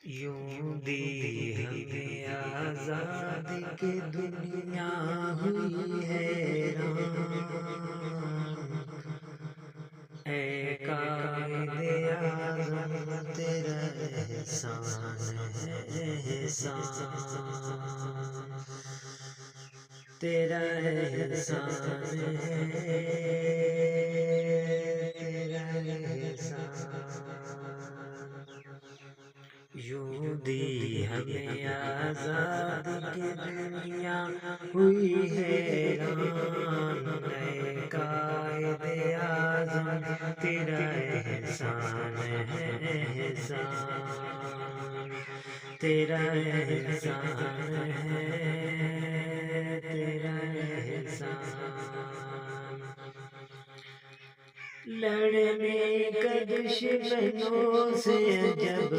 یوں دی ہمیں آزاد کے دنیا ہوئی حیران، اے قائد اعظم تیرا احسان ہے احسان، تیرا احسان ہے، تیرا احسان۔ یوں دی ہمیں آزاد کی دنیا ہوئی حیران، اے قائد اعظم تیرا احسان ہے احسان، تیرا احسان ہے، تیرا احسان۔ لڑنے کا دشمنوں سے جب